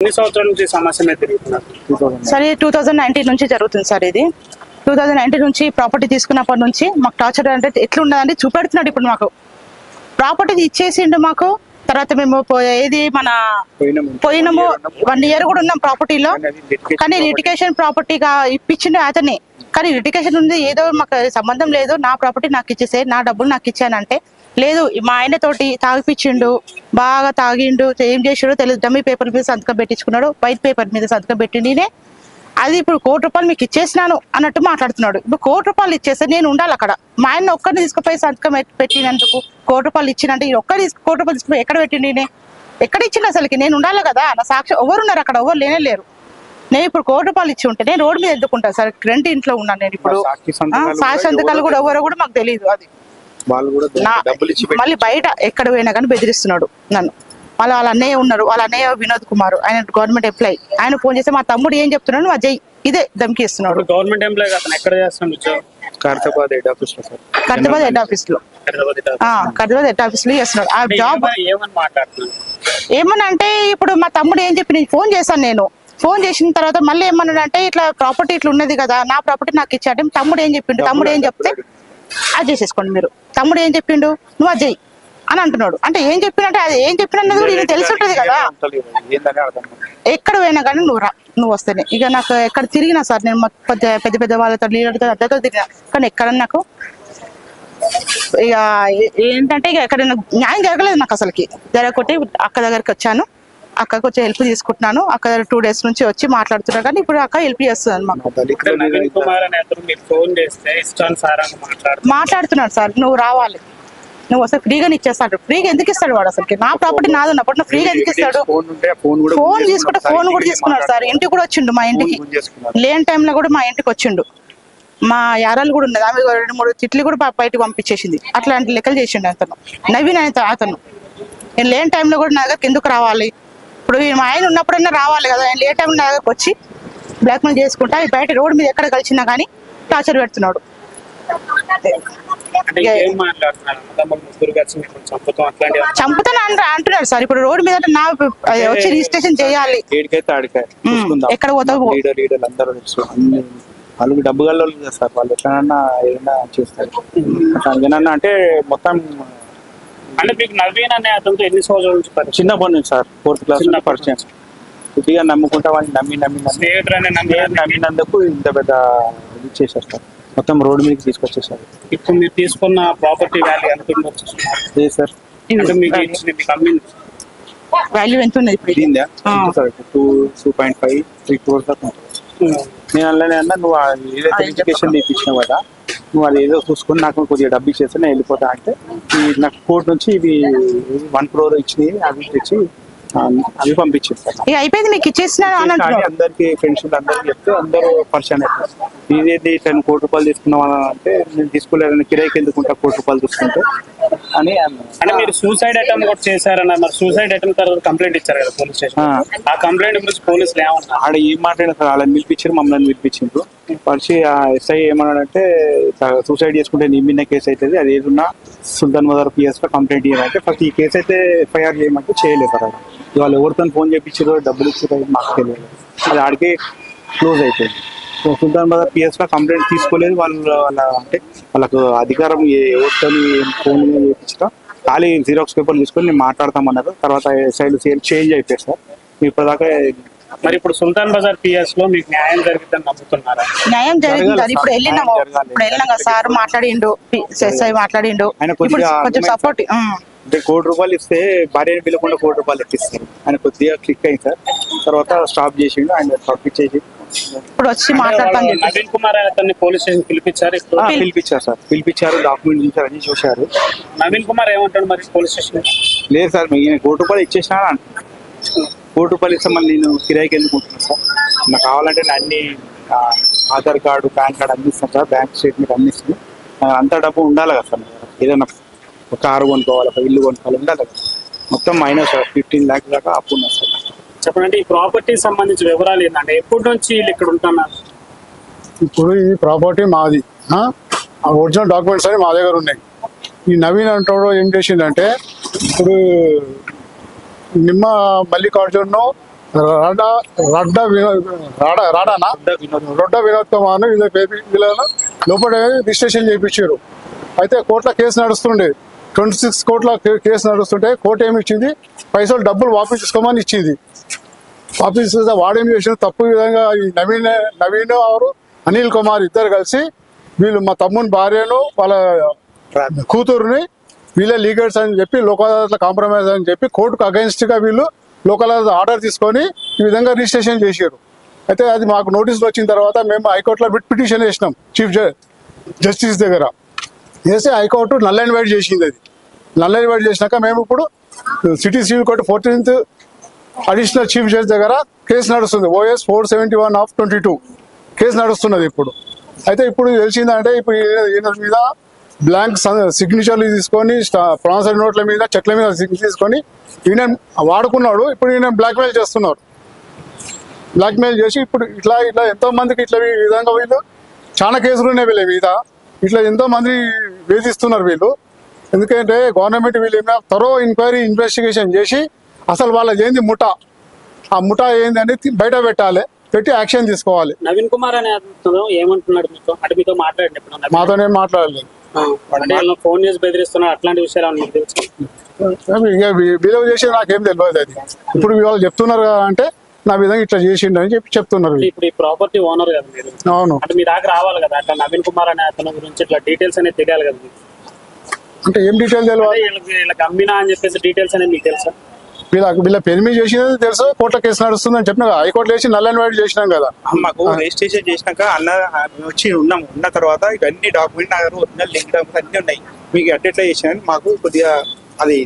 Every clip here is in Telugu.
ఎన్ని సంవత్సరాల నుంచి సమస్య మీద తిరుగుతున్నారు? సార్ 2019 నుంచి జరుగుతుంది సార్. ఇది 2019 నుంచి ప్రాపర్టీ తీసుకున్నప్పటి నుంచి మాకు టార్చర్ అంటే ఎట్లుండదంటే చూపెడుతున్నాడు. ఇప్పుడు మాకు ప్రాపర్టీ ఇచ్చేసిండు మాకు. తర్వాత మేము ఏది మన పోయినాము 1 year కూడా ఉన్నాం ప్రాపర్టీలో. కానీ లిటిగేషన్ ప్రాపర్టీగా ఇప్పించిండు అతనే. కానీ లిటిగేషన్ ఉంది, ఏదో మాకు సంబంధం లేదు, నా ప్రాపర్టీ నాకు ఇచ్చేసే, నా డబ్బులు నాకు ఇచ్చానంటే లేదు. మా ఆయన తోటి తాగిపించిండు, బాగా తాగిండు, ఏం చేసాడో తెలియదు. డమ్మీ పేపర్ మీద సంతకం పెట్టించుకున్నాడు, వైట్ పేపర్ మీద సంతకం పెట్టిండినే. అది ఇప్పుడు ₹1 కోటి మీకు ఇచ్చేసినాను అన్నట్టు మాట్లాడుతున్నాడు. ఇప్పుడు ₹1 కోటి ఇచ్చేస్తే నేను ఉండాలి అక్కడ. మా ఆయన ఒక్కరిని తీసుకుపోయి సంతకం పెట్టినందుకు ₹1 కోటి ఇచ్చినంటే ఒక్కరి ₹1 కోటి తీసుకుపోయి ఎక్కడ పెట్టిండి? ఎక్కడ ఇచ్చిండు అసలుకి? నేను ఉండాలి కదా, నా సాక్షి ఎవరున్నారు అక్కడ? ఎవరు లేనే లేరు. నేను ఇప్పుడు ₹1 కోటి ఇచ్చి ఉంటే నేను రోడ్డు మీద ఎందుకుంటాను సార్? రెంట్ ఇంట్లో ఉన్నాను నేను ఇప్పుడు. సాక్షి సంతకాలు కూడా ఎవరో కూడా మాకు తెలియదు. అది మళ్ళీ బయట ఎక్కడ పోయినా కానీ బెదిరిస్తున్నాడు నన్ను. మళ్ళీ వాళ్ళ అన్నయ్య ఉన్నారు, వాళ్ళ అన్నయ్య వినోద్ కుమార్, ఆయన గవర్నమెంట్ ఎంప్లాయీ. ఆయన ఫోన్ చేస్తే మా తమ్ముడు ఏం చెప్తున్నాడు అజయ్ ఇదే ధమ్కి ఇస్తున్నాడు. గవర్నమెంట్ ఎంప్లాయీ ఎక్కడ చేస్తున్నాడు? ఖైరతాబాద్ హెడ్ ఆఫీస్ లో. ఖైరతాబాద్ హెడ్ ఆఫీస్ లో చేస్తున్నాడు ఆ జాబ్. ఏమని అంటే ఇప్పుడు మా తమ్ముడు ఏం చెప్పి నేను ఫోన్ చేశాను. నేను ఫోన్ చేసిన తర్వాత మళ్ళీ ఏమన్నాడు అంటే ఇట్లా ప్రాపర్టీ ఇట్లా ఉన్నది కదా, నా ప్రాపర్టీ నాకు ఇచ్చాడు. తమ్ముడు ఏం చెప్పిండు? తమ్ముడు ఏం చెప్తే అది చేసేసుకోండి మీరు. తమ్ముడు ఏం చెప్పిండు? నువ్వు అజయ్ అని అంటున్నాడు. అంటే ఏం చెప్పినట్టే అది ఏం చెప్పినది కూడా ఇది తెలిసి ఉంటది కదా. ఎక్కడ పోయినా కానీ నువ్వు వస్తేనే. ఇక నాకు ఎక్కడ తిరిగినా సార్, నేను పెద్ద పెద్ద వాళ్ళతో లీడర్తో అద్దతో తిరిగినా, కానీ ఎక్కడ నాకు ఇక ఏంటంటే ఇక ఎక్కడైనా న్యాయం జరగలేదు నాకు అసలుకి. జరగకొట్టి అక్క దగ్గరికి వచ్చాను. అక్కకి వచ్చి హెల్ప్ తీసుకుంటున్నాను. అక్క 2 days నుంచి వచ్చి మాట్లాడుతున్నా, కానీ ఇప్పుడు అక్క హెల్ప్ చేస్తుంది మాకు. మాట్లాడుతున్నాడు సార్, నువ్వు రావాలి, నువ్వు వస్తే ఫ్రీగా ఇచ్చేస్తాడు. ఫ్రీగా ఎందుకు ఇస్తాడు వాడు? అసలుకి నా ప్రాపర్టీ నాది ఉన్నప్పుడు ఫ్రీగా ఎందుకు ఇస్తాడు? ఫోన్ తీసుకుంటే ఫోన్ కూడా తీసుకున్నాడు సార్. ఇంటికి కూడా వచ్చిండు మా ఇంటికి. లేని టైంలో కూడా మా ఇంటికి వచ్చిండు. మా యారాలు కూడా ఉన్నది, ఆమె 2-3 తిట్లు కూడా బయటకు పంపించేసింది. అట్లాంటి లెక్కలు చేసిండు అతను. నవీన్ అతను. నేను లేని టైంలో కూడా నా దగ్గరకు ఎందుకు రావాలి? ఇప్పుడు మా ఆయన ఉన్నప్పుడైనా రావాలి కదా. ఆయన లేని టైంలో నా దగ్గరకు వచ్చి బ్లాక్మెయిల్ చేసుకుంటా బయట రోడ్డు మీద ఎక్కడ కలిసినా కానీ టార్చర్ పెడుతున్నాడు. చంపుతాను అంటున్నాడు సార్. ఇప్పుడు రోడ్డు మీద నా వచ్చి రిజిస్ట్రేషన్ చేయాలి. ఎక్కడ పోతావు? వాళ్ళకి డబ్బు గల్లోళ్ళు సార్, వాళ్ళు ఎట్లనన్నా ఏదైనా చేస్తారు. ఏదన్నా అంటే మొత్తం అంటే మీకు నవీన్ అనే అతనితో ఎన్ని సంవత్సరాల నుంచి చిన్నప్పటి నుంచి సార్, 4th class పరిచయం. కొద్దిగా నమ్ముకుంటా వాళ్ళని నమ్మినందుకు ఇంత పెద్ద ఇది చేశారు సార్. మొత్తం రోడ్డు మీదకి తీసుకొచ్చేసారు. ఇప్పుడు మీరు తీసుకున్న ప్రాపర్టీ వాల్యూ ఎంత ఉంది సార్? వాల్యూ ఎంత ఉన్నది? 2.5-3 crores దాకా ఉంటుంది. నేను అలానే అన్నా, నువ్వు ఏదైతే ఎడ్యుకేషన్ తెప్పించినావు కదా, నువ్వు అది ఏదో చూసుకుని నాకు కొద్దిగా డబ్బు ఇచ్చేస్తే నేను వెళ్ళిపోతా అంటే, నాకు కోర్టు నుంచి ఇవి 1 crore ఇచ్చినాయి, అవి తెచ్చి అవి పంపించేస్తారు. అయిపోయింది మీకు ఇచ్చేసిన అందరికి ఫ్రెండ్షిప్ అందరికి చెప్తే అందరూ పరిచయం అవుతారు. ఇదేంటి 10 కోట్ల రూపాయలు తీసుకున్నాం అంటే, నేను తీసుకోలేదని కిరాయికి ఎందుకుంటా 1 కోటి రూపాయలు తీసుకుంటే అని అన్నారు. అంటే మీరు సూసైడ్ అటెంప్ట్ కూడా చేశారన్న, మరి సూసైడ్ అటెంప్ట్ తర్వాత కంప్లైంట్ ఇచ్చారు కదా పోలీస్ స్టేషన్. ఆ కంప్లైంట్ గురించి పోలీసులు ఏమన్నారు? ఆడ ఏం మాట్లాడినా సార్, వాళ్ళని పిలిపించారు, మమ్మల్ని పిలిపించారు. పరిచి ఆ ఎస్ఐ ఏమన్నాడంటే, సూసైడ్ చేసుకుంటే నీ మీద కేసు అవుతుంది, అది ఏదన్నా సుల్తాన్ బజార్ PS లో కంప్లైంట్ ఇవ్వాలంటే ఫస్ట్ ఈ కేసు అయితే FIR చేయమంటే చేయలేదు సార్. వాళ్ళు ఎవరితో ఫోన్ చేయించారో డబ్బులు ఇచ్చారో మాకు తెలియదు. అది ఆడికే క్లోజ్ అయిపోయింది. సుల్తాన్ బజార్ PS లో కంప్లైంట్ తీసుకోలేదు వాళ్ళు. అంటే వాళ్ళకు అధికారం ఎవరితో ఫోన్ చేయించడం, ఖాళీ జిరాక్స్ పేపర్లు తీసుకొని నేను మాట్లాడతామన్నారు. తర్వాత సైడ్ చేంజ్ అయిపోయారు సార్. ఇప్పటిదాకా మరి ఇప్పుడు సుల్తాన్ బజార్ PS లో మీకు న్యాయం జరిగిందని నమ్ముతున్నారా? న్యాయం జరిగింది. ఇప్పుడు వెళ్ళినాము కదా సార్, మాట్లాడిండు, ఎస్ఐ మాట్లాడిండు. కొంచెం సపోర్ట్ అంటే 1 కోటి రూపాయలు ఇస్తే భార్యని పిలవకుండా 1 కోటి రూపాయలు ఎక్కిస్తారు. ఆయన కొద్దిగా క్లిక్ అయింది సార్. తర్వాత స్టాప్ చేసిండు, ఆయన పంపించేసి ఇప్పుడు వచ్చి మాట్లాడతాను. నవీన్ కుమార్ అతన్ని పోలీస్ స్టేషన్ పిలిపించారు సార్. పిలిపించారు, డాక్యుమెంట్ చూసారు, అన్ని చూశారు. నవీన్ కుమార్ ఏమంటాడు మరి పోలీస్ స్టేషన్? లేదు సార్, ఈయన 1 కోటి రూపాయలు ఇచ్చేసినా అంటున్నాను. 1 కోటి రూపాయలు ఇస్తే మళ్ళీ నేను కిరాయికి ఎందుకుంటున్నాను సార్. నాకు కావాలంటే నేను అన్ని ఆధార్ కార్డు, పాన్ కార్డు అన్ని ఇస్తాను సార్, బ్యాంక్ స్టేట్మెంట్ అన్ని ఇస్తాను. అంత డబ్బు ఉండాలి కదా సార్. ఏదైనా ఒక కారు కొనుక్కోవాలి, ఒక ఇల్లు కొనుక్కోవాలి, ఉండాలి కదా. మొత్తం మైనస్ 15 lakhs దాకా అప్పు ఉన్నారు సార్. చెప్పండి, ఈ ప్రాపర్టీకి సంబంధించిన వివరాలు ఏంటంటే ఎప్పటి నుంచి వీళ్ళు ఇక్కడ ఉంటున్నారు? ఇప్పుడు ఈ ప్రాపర్టీ మాది, ఒరిజినల్ డాక్యుమెంట్స్ అని మా దగ్గర ఉన్నాయి. ఈ నవీన్ అంటాడు ఏం చేసిందంటే, ఇప్పుడు నిమ్మ మల్లికార్జున్ రొడ్డ వినోద్ కుమార్ వీళ్ళను లోపల రిజిస్ట్రేషన్ చేయించారు. అయితే కోర్టులో కేసు నడుస్తుండే, 26 కోట్ల కేసు నడుస్తుంటే కోర్టు ఏమి ఇచ్చింది, పైసలు డబ్బులు వాపసు తీసుకోమని ఇచ్చింది. వాపసు వాడేం చేసిన తప్పు విధంగా ఈ నవీన్ వారు అనిల్ కుమార్ ఇద్దరు కలిసి వీళ్ళు మా తమ్ముని భార్యను వాళ్ళ కూతురుని వీళ్ళే లీగల్స్ అని చెప్పి లోకల్ అదాలత్లో కాంప్రమైజ్ అని చెప్పి కోర్టుకు అగైన్స్ట్ గా వీళ్ళు లోకల్ అదాలత్ ఆర్డర్ తీసుకొని ఈ విధంగా రిజిస్ట్రేషన్ చేశారు. అయితే అది మాకు నోటీసులు వచ్చిన తర్వాత మేము హైకోర్టులో బిట్ పిటిషన్ వేసినాం చీఫ్ జస్టిస్ దగ్గర. వేసి హైకోర్టు నల్ అండ్ వైడ్ చేసింది. అది నల్ అండ్ వైడ్ చేసినాక మేము ఇప్పుడు city civil court 14th additional chief judge దగ్గర కేసు నడుస్తుంది. OS 471/22 కేసు నడుస్తున్నది ఇప్పుడు. అయితే ఇప్పుడు తెలిసిందంటే ఇప్పుడు ఈయన మీద బ్లాంక్ సిగ్నేచర్లు తీసుకొని ప్రామిసరీ నోట్ల మీద చెట్ల మీద సిగ్నేచర్ తీసుకొని ఈయన వాడుకున్నాడు. ఇప్పుడు ఈయన బ్లాక్మెయిల్ చేస్తున్నారు. బ్లాక్మెయిల్ చేసి ఇప్పుడు ఇట్లా ఎంతో మందికి ఇట్లా ఈ విధంగా వీళ్ళు చాలా కేసులు ఉన్నాయి వీళ్ళ మీద. ఇట్లా ఎంతో మంది వేధిస్తున్నారు వీళ్ళు. ఎందుకంటే గవర్నమెంట్ వీళ్ళు ఏమైనా త్వరో ఎంక్వైరీ ఇన్వెస్టిగేషన్ చేసి అసలు వాళ్ళది ఏంది ముఠా, ఆ ముఠా ఏంది అనేది బయట పెట్టాలి, పెట్టి యాక్షన్ తీసుకోవాలి. నవీన్ కుమార్ అనే అతను ఏమంటున్నాడు మీతో? అంటే మీతో మాట్లాడండి. మాతోనే మాట్లాడలేదు. ఫోన్ చేసి బెదిరిస్తున్నాడు, అట్లాంటి విషయాలు మీకు తెలుసు? ఇక బిలీవ్ చేసి నాకేం తెలియదు. అది ఇప్పుడు వాళ్ళు చెప్తున్నారు కదా అంటే నా విధంగా ఇట్లా చేసిండు అని చెప్పి చెప్తున్నారు. ఇప్పుడు ఈ ప్రాపర్టీ ఓనర్ కదా మీరు? అవును. అంటే మీ దాకా రావాలి కదా అట్లా నవీన్ కుమార్ అనే అతని గురించి ఇట్లా డీటెయిల్స్ అనేది తెలియాలి కదా మీకు? అంటే ఏం డీటెయిల్ తెలియాలి? వీళ్ళకి అమ్మినా అని చెప్పేసి డీటెయిల్స్ అనేది మీకు తెలుసా? వీళ్ళ పెరిమి చేసినది తెలుసు, కోర్టులో కేసు నడుస్తుందని చెప్పిన హైకోర్టు వేసి నల్ అండ్ వైడ్ చేసినాం కదా. మాకు రిజిస్ట్రేషన్ చేసినాక వచ్చి ఉన్న తర్వాత ఇవన్నీ డాక్యుమెంట్ ఒరిజినల్ లింక్ డాక్యుమెంట్స్ అన్ని ఉన్నాయి. మీకు అట్లా చేసినా మాకు కొద్దిగా అది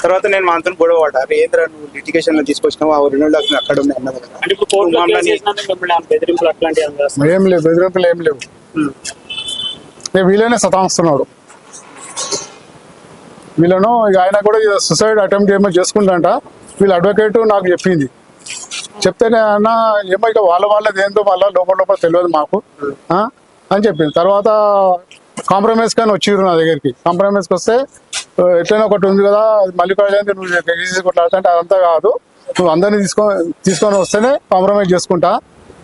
తర్వాత నేను మాతో గొడవ పడ్డారు. ఏంద్ర నువ్వు లిటిగేషన్ లో తీసుకొచ్చినావు, ఆ ఒరిజినల్ డాక్యుమెంట్ అక్కడ ఉన్నాయి అన్నది కదా. బెదిరింపులు అట్లాంటివి ఏం లేవు, బెదిరింపులు ఏం లేవు. వీళ్ళనే సతాయిస్తున్నాడు. వీళ్ళను ఇక ఆయన కూడా సూసైడ్ అటెంప్ట్ ఏమో చేసుకుంటా వీళ్ళ అడ్వకేట్ నాకు చెప్పింది. చెప్తేనే అన్న ఏమో ఇక వాళ్ళది ఏందో మళ్ళీ లోపల తెలియదు మాకు అని చెప్పింది. తర్వాత కాంప్రమైజ్ కానీ వచ్చిర్రు నా దగ్గరికి. కాంప్రమైజ్కి వస్తే ఎట్లయినా ఒకటి ఉంది కదా మల్లికార్జున నువ్వు కొట్లాడుతుంటే అదంతా కాదు, నువ్వు అందరినీ తీసుకొని వస్తేనే కాంప్రమైజ్ చేసుకుంటా,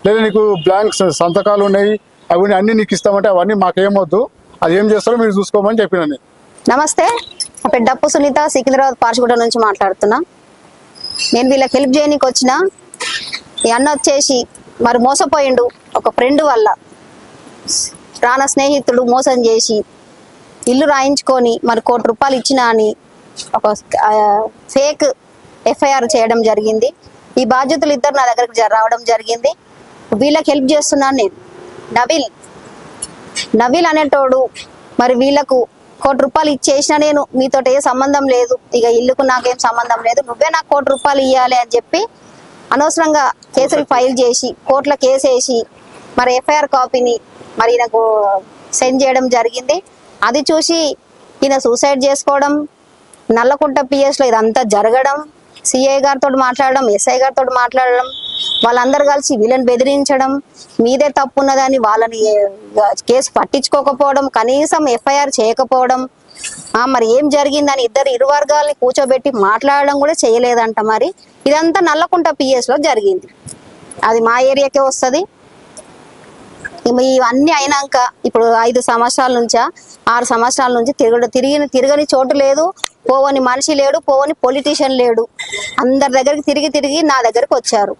లేదా నీకు బ్లాంక్ సంతకాలు ఉన్నాయి అవన్నీ అన్ని నీకు ఇస్తామంటే అవన్నీ మాకేమొద్దు, అది ఏం చేస్తారో మీరు చూసుకోమని చెప్పిన నేను. నమస్తే, నా పేరు డప్పు సునీత, సికింద్రాబాద్ పార్షిగూడ నుంచి మాట్లాడుతున్నా. నేను వీళ్ళకి హెల్ప్ చేయడానికి వచ్చిన. ఈ అన్న వచ్చేసి మరి మోసపోయిండు ఒక ఫ్రెండ్ వల్ల. ప్రాణ స్నేహితుడు మోసం చేసి ఇల్లు రాయించుకొని మరి ₹1,00,00,000 ఇచ్చినా అని ఒక ఫేక్ FIR చేయడం జరిగింది. ఈ బాధ్యతలు ఇద్దరు నా దగ్గరకు రావడం జరిగింది. వీళ్ళకి హెల్ప్ చేస్తున్నాను నేను. నవీల్ అనేటోడు మరి వీళ్ళకు ₹1,00,00,000 ఇచ్చేసిన నేను మీతో ఏ సంబంధం లేదు, ఇక ఇల్లుకు నాకేం సంబంధం లేదు, నువ్వే నాకు ₹1,00,00,000 ఇవ్వాలి అని చెప్పి అనవసరంగా కేసులు ఫైల్ చేసి కోర్టులో కేసు వేసి మరి FIR కాపీని మరి నాకు సెండ్ చేయడం జరిగింది. అది చూసి ఈయన సూసైడ్ చేసుకోవడం, నల్లకుంట PS లో ఇదంతా జరగడం, CI గారితో మాట్లాడడం, SI గారితో మాట్లాడడం, వాళ్ళందరూ కలిసి వీళ్ళని బెదిరించడం, మీదే తప్పు ఉన్నదని వాళ్ళని కేసు పట్టించుకోకపోవడం, కనీసం FIR చేయకపోవడం, మరి ఏం జరిగిందని ఇరు వర్గాలని కూర్చోబెట్టి మాట్లాడడం కూడా చేయలేదంట. మరి ఇదంతా నల్లకుంట PS లో జరిగింది. అది మా ఏరియాకే వస్తుంది. ఇవన్నీ అయినాక ఇప్పుడు 5 సంవత్సరాల నుంచా 6 సంవత్సరాల నుంచి తిరగని చోటు లేదు, పోవని మనిషి లేడు, పోవని పొలిటీషియన్ లేడు. అందరి దగ్గరికి తిరిగి నా దగ్గరకు వచ్చారు.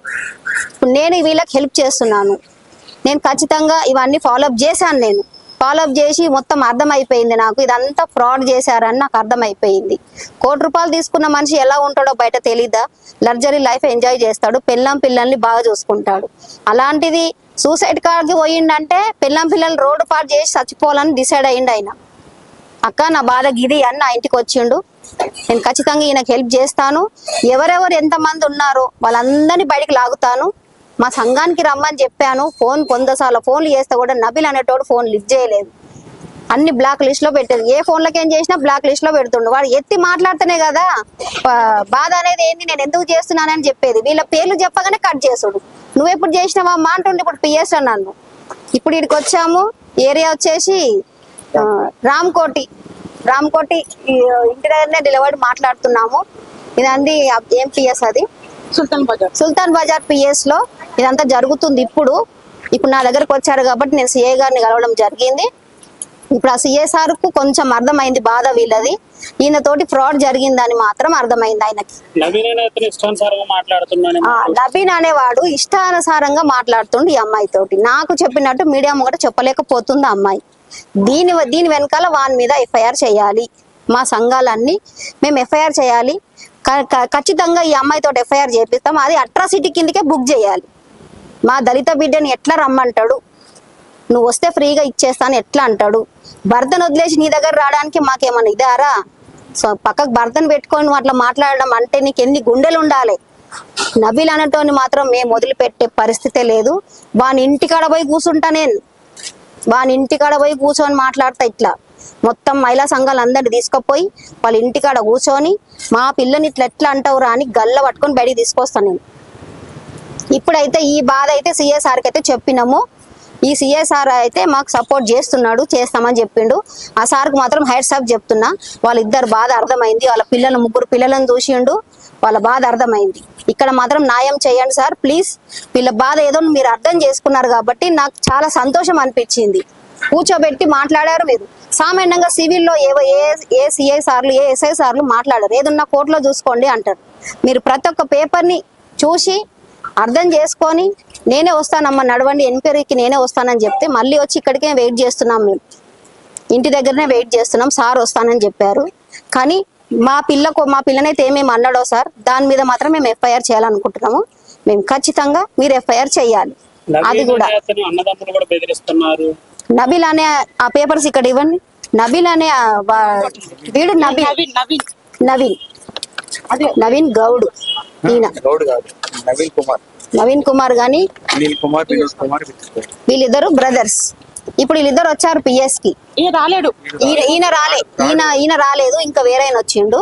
నేను వీళ్ళకి హెల్ప్ చేస్తున్నాను. నేను ఖచ్చితంగా ఇవన్నీ ఫాలోఅప్ చేశాను. నేను ఫాలోఅప్ చేసి మొత్తం అర్థమైపోయింది నాకు, ఇదంతా ఫ్రాడ్ చేశారని నాకు అర్థమైపోయింది. ₹1,00,00,000 తీసుకున్న మనిషి ఎలా ఉంటాడో బయట తెలీదా? లగ్జరీ లైఫ్ ఎంజాయ్ చేస్తాడు, పిల్లల్ని బాగా చూసుకుంటాడు. అలాంటిది సూసైడ్ కాడికి పోయిండంటే పిల్లలు రోడ్డు పాటు చేసి చచ్చిపోవాలని డిసైడ్ అయ్యిండు ఆయన. అక్క నా బాధ గిది అని నా ఇంటికి వచ్చిండు. నేను ఖచ్చితంగా ఈయనకు హెల్ప్ చేస్తాను. ఎవరెవరు ఎంతమంది ఉన్నారో వాళ్ళందరినీ బయటికి లాగుతాను. మా సంఘానికి రమ్మని చెప్పాను. 100 సార్లు ఫోన్లు చేస్తే కూడా నబిల్ అనేటోడు ఫోన్ లిఫ్ట్ చేయలేదు. అన్ని బ్లాక్ లిస్ట్ లో పెట్టారు. ఏ ఫోన్లకి ఏం చేసినా బ్లాక్ లిస్ట్ లో పెడుతుండు. వాడు ఎత్తి మాట్లాడితేనే కదా బాధ అనేది ఏంది, నేను ఎందుకు చేస్తున్నానని చెప్పేది. వీళ్ళ పేర్లు చెప్పగానే కట్ చేసుడు. నువ్వెప్పుడు చేసినావా మా అంటుండే. ఇప్పుడు PS అన్నాను. ఇప్పుడు ఇక్కడికి వచ్చాము. ఏరియా వచ్చేసి రామ్కోటి ఇంటి దగ్గరనే నిలబడి మాట్లాడుతున్నాము. ఇదండి ఏం PS అది. సుల్తాన్ బజార్ పిఎస్ లో ఇదంతా జరుగుతుంది. ఇప్పుడు నా దగ్గరకు వచ్చారు కాబట్టి నేను సిఐ గారిని కలవడం జరిగింది. ఇప్పుడు ఆ సిఐ సార్ కు కొంచెం అర్థమైంది బాధ వీళ్ళది, ఈయన తోటి ఫ్రాడ్ జరిగిందని మాత్రం అర్థమైంది ఆయనకి. నవీన్ అనేవాడు ఇష్టానుసారంగా మాట్లాడుతుండు ఈ అమ్మాయి తోటి. నాకు చెప్పినట్టు మీడియా ముంగట చెప్పలేకపోతుంది ఆ అమ్మాయి. దీని వెనకాల వాని మీద ఎఫ్ఐఆర్ చేయాలి, మా సంఘాలన్నీ మేము ఎఫ్ఐఆర్ చేయాలి. ఖచ్చితంగా ఈ అమ్మాయి తోటి ఎఫ్ఐఆర్ చేపిస్తాం. అది అట్రాసిటీ కిందకే బుక్ చేయాలి. మా దళిత బిడ్డని ఎట్లా రమ్మంటాడు, నువ్వు వస్తే ఫ్రీగా ఇచ్చేస్తాను ఎట్లా అంటాడు? భర్తను వదిలేసి నీ దగ్గర రావడానికి మాకేమన్నా ఇదారా? సో పక్కకు భర్తను పెట్టుకొని నువ్వు అట్లా మాట్లాడడం అంటే నీకు ఎన్ని గుండెలు ఉండాలి? నబీల్ అనేటోని మాత్రం మేము వదిలిపెట్టే పరిస్థితే లేదు. వాని ఇంటికాడ పోయి కూర్చుంటా, నేను వాని ఇంటికాడ పోయి కూర్చొని మాట్లాడతా. ఇట్లా మొత్తం మహిళా సంఘాలు అందరినీ తీసుకుపోయి వాళ్ళ ఇంటికాడ కూర్చొని మా పిల్లని ఇట్లా ఎట్లా అంటావురా అని గల్ల పట్టుకొని బయటికి తీసుకొస్తాను నేను. ఇప్పుడైతే ఈ బాధ అయితే సిఎస్ఆర్కి అయితే చెప్పినాము. ఈ సిఎస్ఆర్ అయితే మాకు సపోర్ట్ చేస్తున్నాడు, చేస్తామని చెప్పిండు. ఆ సార్కి మాత్రం హెడ్స్ అప్ చెప్తున్నా, వాళ్ళిద్దరు బాధ అర్థమైంది. వాళ్ళ ముగ్గురు పిల్లలను చూసిండు, వాళ్ళ బాధ అర్థమైంది. ఇక్కడ మాత్రం న్యాయం చేయండి సార్ ప్లీజ్. వీళ్ళ బాధ ఏదో మీరు అర్థం చేసుకున్నారు కాబట్టి నాకు చాలా సంతోషం అనిపించింది. కూర్చోబెట్టి మాట్లాడారు మీరు. సామాన్యంగా సివిల్లో ఏ సిఐ సార్లు ఏ ఎస్ఐ సార్లు మాట్లాడారు, ఏదన్నా కోర్టులో చూసుకోండి అంటారు. మీరు ప్రతి ఒక్క పేపర్ని చూసి అర్థం చేసుకొని నేనే వస్తానమ్మా నడవండి ఎంక్వైరీకి నేనే వస్తానని చెప్తే మళ్ళీ వచ్చి ఇక్కడికే వెయిట్ చేస్తున్నాం. మేము ఇంటి దగ్గరనే వెయిట్ చేస్తున్నాం. సార్ వస్తానని చెప్పారు, కానీ మా పిల్లనైతే ఏమేమి అన్నాడో సార్ దాని మీద మాత్రం మేము ఎఫ్ఐఆర్ చేయాలనుకుంటున్నాము. మేము ఖచ్చితంగా మీరు ఎఫ్ఐఆర్ చేయాలి. అది కూడా నబీల్ అనే ఆ పేపర్స్ ఇక్కడ ఇవ్వండి. నబీల్ అనే వీడు నవీన్ గౌడ్, ఈయన నవీన్ కుమార్ గాని వీళ్ళిద్దరు బ్రదర్స్. ఇప్పుడు వీళ్ళిద్దరు వచ్చారు పిఎస్ కి. ఈయన రాలేదు, ఇంకా వేరే వచ్చిండు.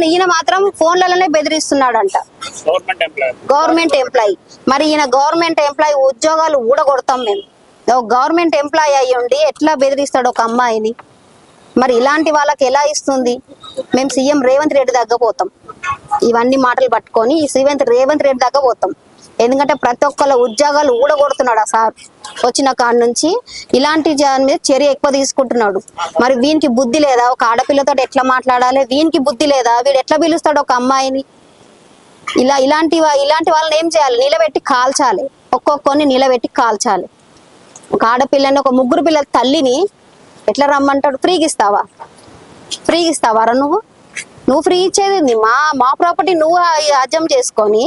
ఈయన మాత్రం ఫోన్లలోనే బెదిరిస్తున్నాడంట. Government employee. మరి ఈయన గవర్నమెంట్ ఎంప్లాయీ ఉద్యోగాలు ఊడగొడతాం మేము. గవర్నమెంట్ ఎంప్లాయీ అయ్యి ఉండి ఎట్లా బెదిరిస్తాడు ఒక అమ్మాయిని? మరి ఇలాంటి వాళ్ళకి ఎలా ఇస్తుంది? మేము సీఎం రేవంత్ రెడ్డి దగ్గర పోతాం, ఇవన్నీ మాటలు పట్టుకొని రేవంత్ రెడ్డి దగ్గర పోతాం. ఎందుకంటే ప్రతి ఒక్కళ్ళ ఉద్యోగాలు ఊడగొడుతున్నాడు ఆ సార్ వచ్చిన కాడ నుంచి. ఇలాంటి మీద చర్య ఎక్కువ తీసుకుంటున్నాడు. మరి వీనికి బుద్ధి లేదా? ఒక ఆడపిల్లతో ఎట్లా మాట్లాడాలి? వీనికి బుద్ధి లేదా? వీడు ఎట్లా పిలుస్తాడు ఒక అమ్మాయిని? ఇలాంటి వాళ్ళని ఏం చేయాలి? నిలబెట్టి కాల్చాలి, ఒక్కొక్కరిని నిలబెట్టి కాల్చాలి. ఒక ఆడపిల్లని, ఒక ముగ్గురు పిల్లల తల్లిని ఎట్లా రమ్మంటాడు? ఫ్రీగా ఇస్తావారా? నువ్వు ఫ్రీ ఇచ్చేది మా ప్రాపర్టీ నువ్వు అజం చేసుకొని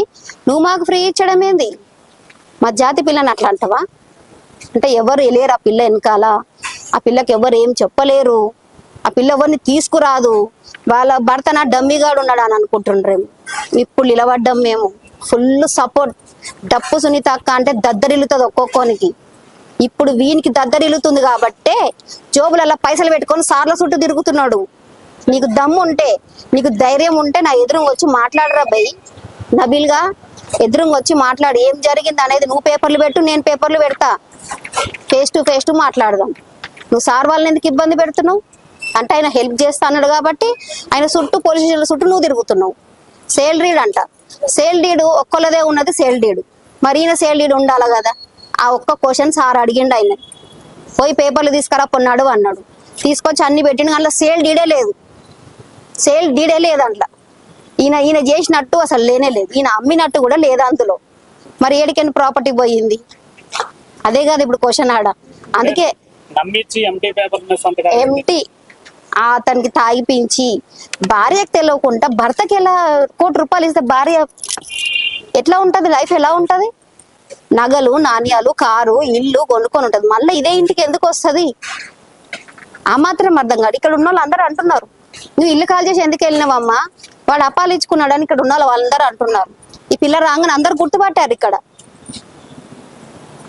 నువ్వు మాకు ఫ్రీ ఇచ్చడం ఏంది? మా జాతి పిల్లని అట్లా అంటావా? అంటే ఎవరు లేరు ఆ పిల్ల వెనకాల. ఆ పిల్లకి ఎవరు ఏం చెప్పలేరు. ఆ పిల్ల ఎవరిని తీసుకురాదు. వాళ్ళ భర్త నా డమ్మిగాడు ఉన్నాడు అని అనుకుంటుండ్రేమో. ఇప్పుడు నిలబడ్డాం మేము, ఫుల్ సపోర్ట్. డప్పు సునీత అక్క అంటే దద్దరిల్లుతుంది ఒక్కొక్కనికి. ఇప్పుడు వీనికి దద్దరిల్లుతుంది కాబట్టే జోబులలో పైసలు పెట్టుకొని సార్ల చుట్టూ తిరుగుతున్నాడు. నీకు దమ్ము ఉంటే, నీకు ధైర్యం ఉంటే నా ఎదురుగా వచ్చి మాట్లాడరా బై. నబీల్ గా ఎదురుగా వచ్చి మాట్లాడు. ఏం జరిగింది అనేది నువ్వు పేపర్లు పెట్టు, నేను పేపర్లు పెడతా. ఫేస్ టు ఫేస్ మాట్లాడదాం. నువ్వు సార్ వాళ్ళని ఎందుకు ఇబ్బంది పెడుతున్నావు? అంటే ఆయన హెల్ప్ చేస్తా అన్నాడు కాబట్టి ఆయన చుట్టూ పోలీస్ స్టేషన్ల చుట్టూ నువ్వు తిరుగుతున్నావు. సేల్ డీడ్ అంట. సేల్ డీడ్ ఒక్కళ్ళదే ఉన్నది సేల్ డీడ్. మరి ఈయన సేల్ డీడ్ ఉండాలి కదా. ఆ ఒక్క క్వశ్చన్ సార్ అడిగిండు. ఆయన పోయి పేపర్లు తీసుకురా పొన్నాడు అన్నాడు. తీసుకొచ్చి అన్ని పెట్టిండు. అందులో సేల్ డీడే లేదు అందులో. ఈయన చేసినట్టు అసలు లేనే లేదు. ఈయన అమ్మినట్టు కూడా లేదు అందులో. మరి ఏడికైనా ప్రాపర్టీ పోయింది? అదే కాదు ఇప్పుడు క్వశ్చన్ ఆడ. అందుకే ఎంటీ అతనికి తాగిపించి భార్యకు తెలియకుండా భర్తకి ఎలా ₹1,00,00,000 ఇస్తే భార్య ఎట్లా ఉంటది? లైఫ్ ఎలా ఉంటది? నగలు, నాణ్యాలు, కారు, ఇల్లు కొనుక్కొని ఉంటది. మళ్ళీ ఇదే ఇంటికి ఎందుకు వస్తుంది? ఆ మాత్రం అర్థం కాదు. ఇక్కడ ఉన్న వాళ్ళు అందరూ అంటున్నారు, నువ్వు ఇల్లు కాల్ చేసి ఎందుకు వెళ్ళినావమ్మా, వాడు అప్పాలు ఇచ్చుకున్నాడు అని ఇక్కడ ఉన్న వాళ్ళందరూ అంటున్నారు. ఈ పిల్ల రాగానే అందరు గుర్తుపట్టారు ఇక్కడ.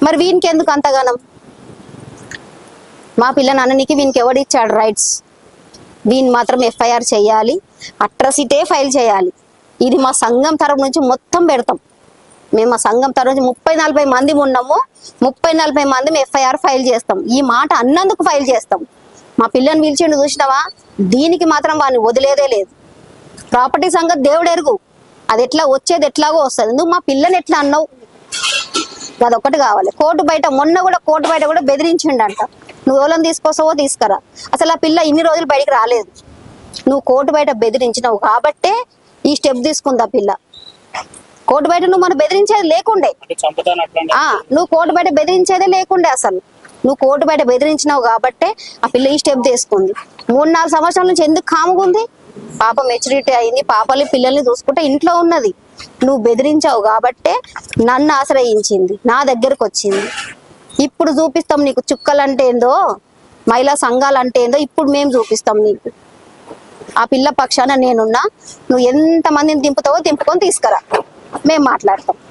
మరి వీనికి ఎందుకు అంతగానం? మా పిల్ల నాన్ననికి వీనికి ఎవడిచ్చాడు రైట్స్? వీని మాత్రం ఎఫ్ఐఆర్ చేయాలి, అట్రాసిటీ ఫైల్ చేయాలి. ఇది మా సంఘం తరపు నుంచి మొత్తం పెడతాం. మేము మా సంఘం తరపు నుంచి 30-40 మంది ఉన్నాము. 30-40 మంది ఎఫ్ఐఆర్ ఫైల్ చేస్తాం. ఈ మాట అన్నందుకు ఫైల్ చేస్తాం. మా పిల్లని పిలిచిండు చూసినావా? దీనికి మాత్రం వాడిని వదిలేదే లేదు. ప్రాపర్టీ సంగతి దేవుడు ఎరుగు. అది ఎట్లా వచ్చేది ఎట్లాగో వస్తుంది. నువ్వు మా పిల్లని ఎట్లా అన్నావు, అదొక్కటి కావాలి. కోర్టు బయట మొన్న కూడా కోర్టు బయట కూడా బెదిరించిండంట, నువ్వు ఎవరైనా తీసుకొస్తావో తీసుకురా. అసలు ఆ పిల్ల ఇన్ని రోజులు బయటికి రాలేదు. నువ్వు కోర్టు బయట బెదిరించినావు కాబట్టే ఈ స్టెప్ తీసుకుంది ఆ పిల్ల. కోర్టు బయట నువ్వు మనం బెదిరించేది లేకుండే, నువ్వు కోర్టు బయట బెదిరించేదే లేకుండే. అసలు నువ్వు కోర్టు బయట బెదిరించినావు కాబట్టే ఆ పిల్ల ఈ స్టెప్ తీసుకుంది. 3-4 సంవత్సరాల నుంచి ఎందుకు కాముకుంది? పాప మెచ్యూరిటీ అయింది, పాపల్ని పిల్లల్ని చూసుకుంటే ఇంట్లో ఉన్నది. నువ్వు బెదిరించావు కాబట్టే నన్ను ఆశ్రయించింది, నా దగ్గరకు వచ్చింది. ఇప్పుడు చూపిస్తాం నీకు చుక్కలు అంటే ఏందో, మహిళా సంఘాలు అంటే ఏందో ఇప్పుడు మేము చూపిస్తాం నీకు. ఆ పిల్ల పక్షాన నేనున్నా, నువ్వు ఎంత మందిని దింపుతావో దింపుకొని తీసుకురా, మేము మాట్లాడతాం.